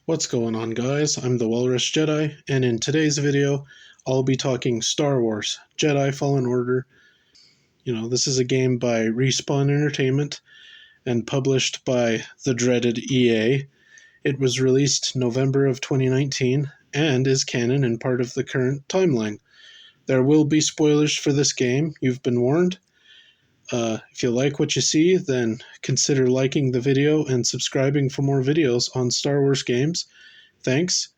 What's going on, guys? I'm the Walrus Jedi, and in today's video, I'll be talking Star Wars Jedi Fallen Order. This is a game by Respawn Entertainment and published by the dreaded EA. It was released November of 2019 and is canon and part of the current timeline. There will be spoilers for this game, you've been warned. If you like what you see, then consider liking the video and subscribing for more videos on Star Wars games. Thanks.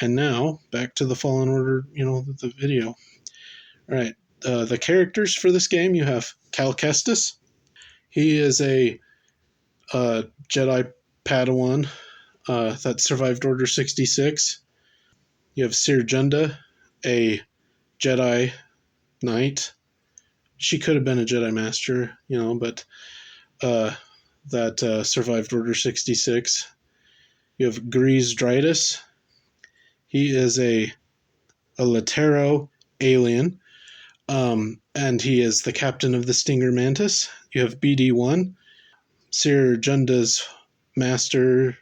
And now, back to the Fallen Order, the video. All right. The characters for this game, you have Cal Kestis. He is a Jedi Padawan that survived Order 66. You have Cere Junda, a Jedi Knight. She could have been a Jedi Master, but that survived Order 66. You have Grease Dritus. He is a Latero alien, and he is the captain of the Stinger Mantis. You have BD-1. Cere Junda's master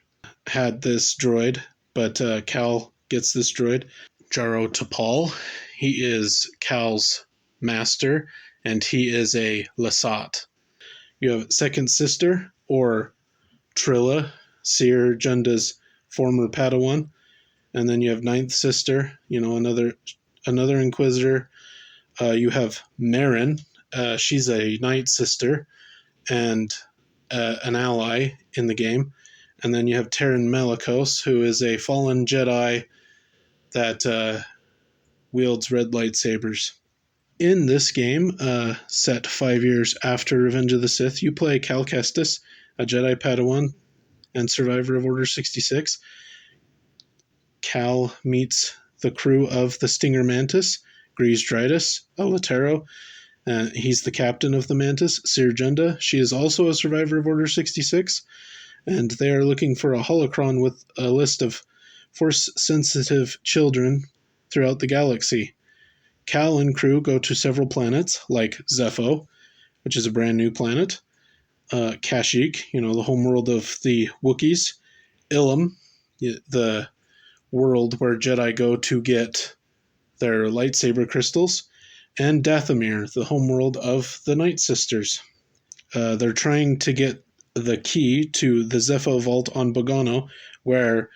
had this droid, but Cal gets this droid. Jaro Tapal. He is Cal's master, and he is a Lasat. You have Second Sister, or Trilla, Cere Junda's former Padawan. And then you have Ninth Sister, another Inquisitor. You have Marin. She's a Night Sister and an ally in the game. And then you have Terran Malicos, who is a fallen Jedi that wields red lightsabers. In this game, set 5 years after Revenge of the Sith, you play Cal Kestis, a Jedi Padawan and survivor of Order 66. Cal meets the crew of the Stinger Mantis, Grease Dritus, a Latero. He's the captain of the Mantis, Cere Junda. She is also a survivor of Order 66, and they are looking for a holocron with a list of Force-sensitive children throughout the galaxy. Cal and crew go to several planets, like Zepho, which is a brand new planet, Kashyyyk, the homeworld of the Wookiees, Ilum, the world where Jedi go to get their lightsaber crystals, and Dathomir, the homeworld of the Night Sisters. They're trying to get the key to the Zepho vault on Bogano, where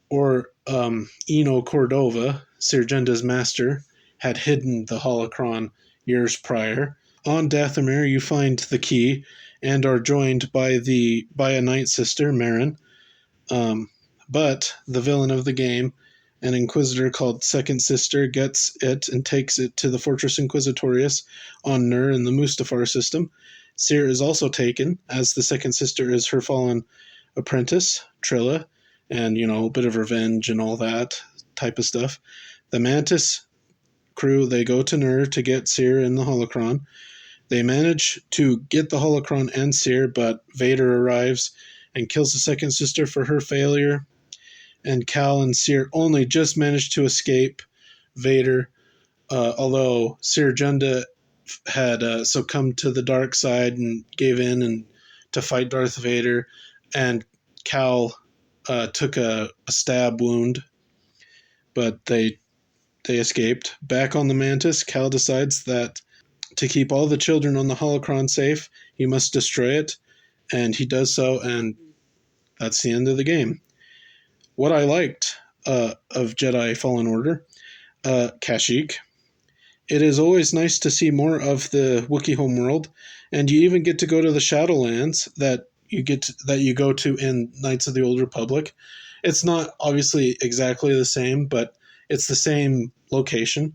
Eno Cordova, Cere Junda's master, had hidden the holocron years prior. On Dathomir, you find the key and are joined by a Night Sister, Marin. But the villain of the game, an Inquisitor called Second Sister, gets it and takes it to the Fortress Inquisitorius on Nur in the Mustafar system. Cere is also taken, as the Second Sister is her fallen apprentice, Trilla, and, a bit of revenge and all that type of stuff. The Mantis crew, they go to Nur to get Cere and the holocron. They manage to get the holocron and Cere, but Vader arrives and kills the Second Sister for her failure. And Cal and Cere only just managed to escape Vader, although Cere Junda had succumbed to the dark side and gave in and to fight Darth Vader, and Cal took a stab wound, but they escaped. Back on the Mantis, Cal decides that to keep all the children on the holocron safe, he must destroy it, and he does so, and that's the end of the game. What I liked of Jedi Fallen Order, Kashyyyk. It is always nice to see more of the Wookiee homeworld, and you even get to go to the Shadowlands that you go to in Knights of the Old Republic. It's not obviously exactly the same, but it's the same location,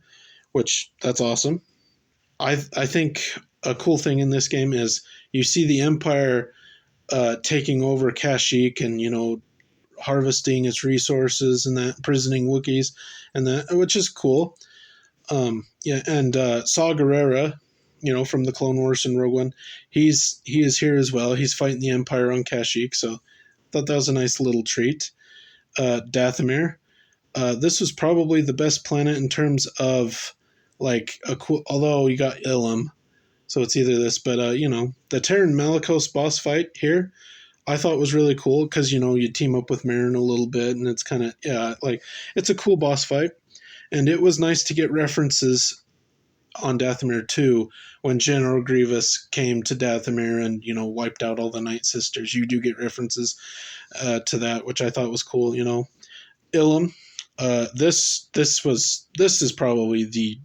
which that's awesome. I think a cool thing in this game is you see the Empire taking over Kashyyyk and harvesting its resources and that, imprisoning Wookiees and that, which is cool. And Saw Gerrera, from the Clone Wars and Rogue One, he is here as well. He's fighting the Empire on Kashyyyk, so I thought that was a nice little treat. Dathomir. This was probably the best planet in terms of although you got Ilum, so it's either this, but the Terran Malicos boss fight here, I thought was really cool because you team up with Marin a little bit, and it's kind of like it's a cool boss fight, and it was nice to get references on Dathomir too. When General Grievous came to Dathomir and wiped out all the Night Sisters, you do get references to that, which I thought was cool. Ilum, this is probably the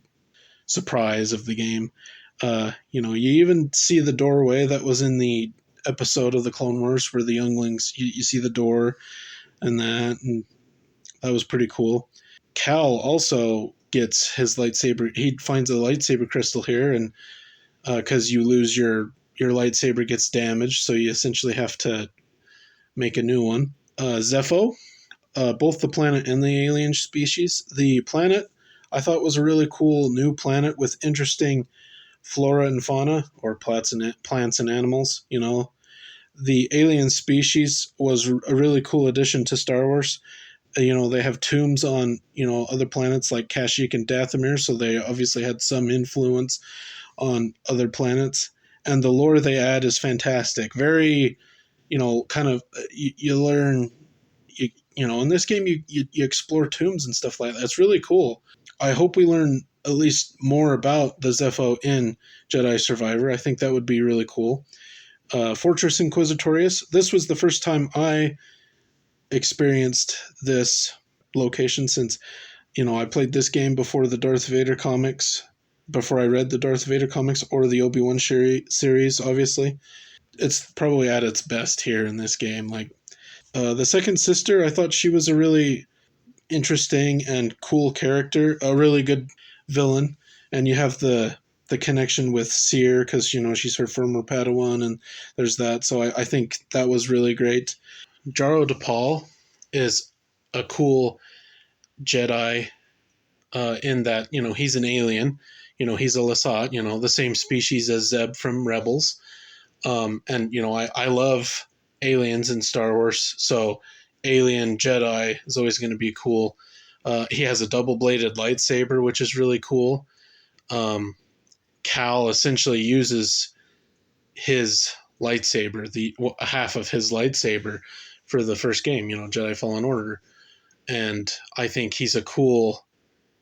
surprise of the game. You even see the doorway that was in the episode of the Clone Wars where the younglings, you see the door and that was pretty cool. Cal also gets his lightsaber. He finds a lightsaber crystal here, and because you lose your lightsaber gets damaged, so you essentially have to make a new one. Zepho, both the planet and the alien species. The planet I thought was a really cool new planet with interesting flora and fauna, or plants and animals. The alien species was a really cool addition to Star Wars. They have tombs on other planets like Kashyyyk and Dathomir, so they obviously had some influence on other planets. And the lore they add is fantastic. Very, kind of you learn. In this game you explore tombs and stuff like that. It's really cool. I hope we learn at least more about the Zepho in Jedi Survivor. I think that would be really cool. Fortress Inquisitorius. This was the first time I experienced this location since, I played this game before the Darth Vader comics, before I read the Darth Vader comics or the Obi-Wan series, obviously. It's probably at its best here in this game. Like, the second sister, I thought she was a really interesting and cool character, a really good villain. And you have the connection with Seer because she's her former Padawan, and there's that. So I think that was really great. Jaro DePaul is a cool Jedi in that he's an alien. He's a Lasat. The same species as Zeb from Rebels. And I love aliens in Star Wars, so alien Jedi is always going to be cool. He has a double-bladed lightsaber, which is really cool. Cal essentially uses his lightsaber, the half of his lightsaber, for the first game, Jedi Fallen Order, and I think he's a cool,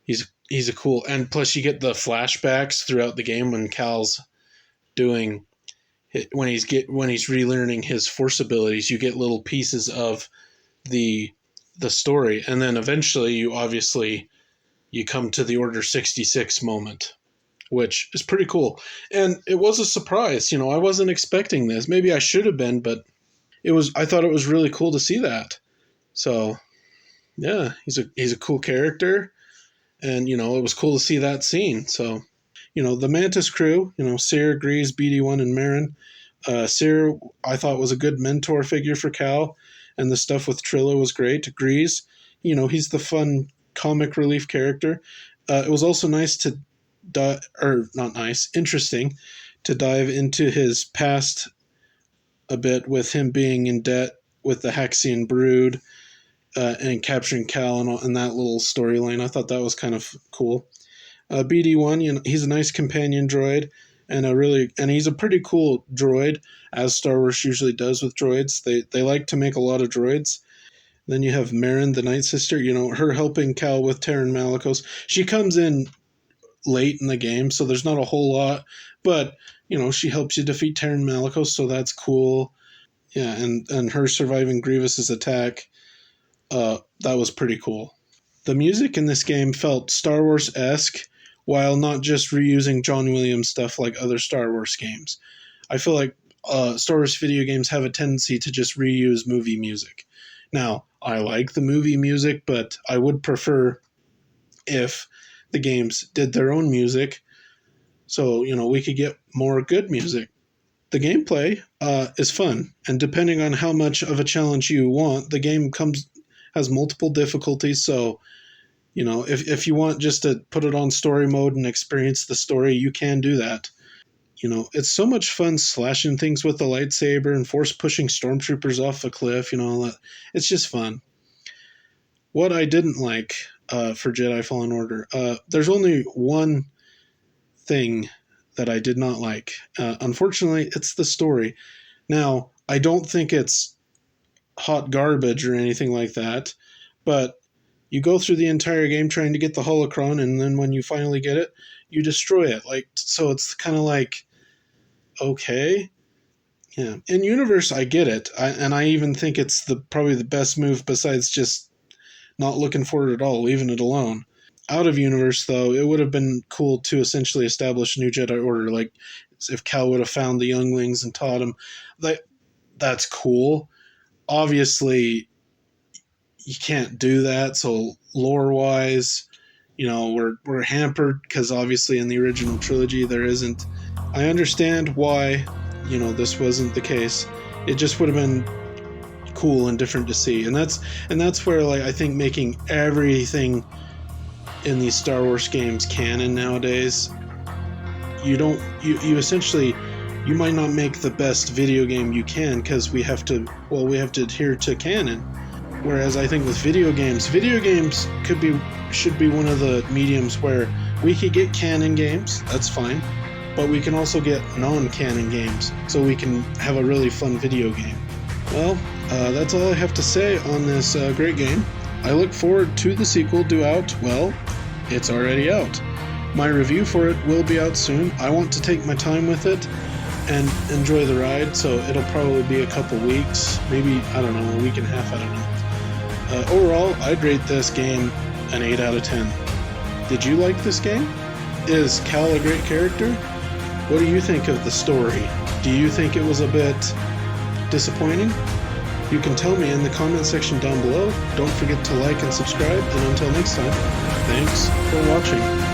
and plus you get the flashbacks throughout the game when Cal's doing when he's relearning his Force abilities. You get little pieces of the story, and then eventually you come to the Order 66 moment, which is pretty cool. And it was a surprise. I wasn't expecting this. Maybe I should have been, but I thought it was really cool to see that. So yeah, he's a cool character, and it was cool to see that scene. So the Mantis crew, Seer, Grease, BD1, and Marin. Seer, I thought, was a good mentor figure for Cal, and the stuff with Trilla was great. Grease, he's the fun comic relief character. It was also nice to interesting to dive into his past a bit, with him being in debt with the Haxian Brood and capturing Cal and that little storyline. I thought that was kind of cool. BD1, he's a nice companion droid, and he's a pretty cool droid, as Star Wars usually does with droids. They like to make a lot of droids. Then you have Marin, the Night Sister, her helping Cal with Terran Malicos. She comes in late in the game, so there's not a whole lot, but she helps you defeat Terran Malicos, so that's cool. Yeah, and her surviving Grievous's attack, that was pretty cool. The music in this game felt Star Wars-esque, while not just reusing John Williams stuff like other Star Wars games. I feel like Star Wars video games have a tendency to just reuse movie music. Now, I like the movie music, but I would prefer if the games did their own music, so we could get more good music. The gameplay is fun, and depending on how much of a challenge you want, the game has multiple difficulties. So if you want just to put it on story mode and experience the story, you can do that. It's so much fun slashing things with the lightsaber and force pushing stormtroopers off a cliff. It's just fun. What I didn't like for Jedi Fallen Order, there's only one thing that I did not like. Unfortunately, it's the story. Now, I don't think it's hot garbage or anything like that, but you go through the entire game trying to get the holocron, and then when you finally get it, you destroy it. Like, so it's kind of like, okay, yeah. In universe, I get it, and I even think it's probably the best move besides just not looking for it at all, leaving it alone. Out of universe, though, it would have been cool to essentially establish a new Jedi Order. Like, if Cal would have found the younglings and taught them, that's cool. Obviously, you can't do that. So lore wise, we're hampered because obviously in the original trilogy there isn't. I understand why, this wasn't the case. It just would have been cool and different to see, and that's where, like, I think making everything in these Star Wars games canon nowadays, you essentially, you might not make the best video game you can because we have to adhere to canon. Whereas I think with video games should be one of the mediums where we could get canon games, that's fine, but we can also get non-canon games, so we can have a really fun video game. Well, that's all I have to say on this great game. I look forward to the sequel due out. Well, it's already out. My review for it will be out soon. I want to take my time with it and enjoy the ride, so it'll probably be a couple weeks, maybe, I don't know, a week and a half, I don't know. Overall, I'd rate this game an 8 out of 10. Did you like this game? Is Cal a great character? What do you think of the story? Do you think it was a bit disappointing? You can tell me in the comment section down below. Don't forget to like and subscribe, and until next time, thanks for watching.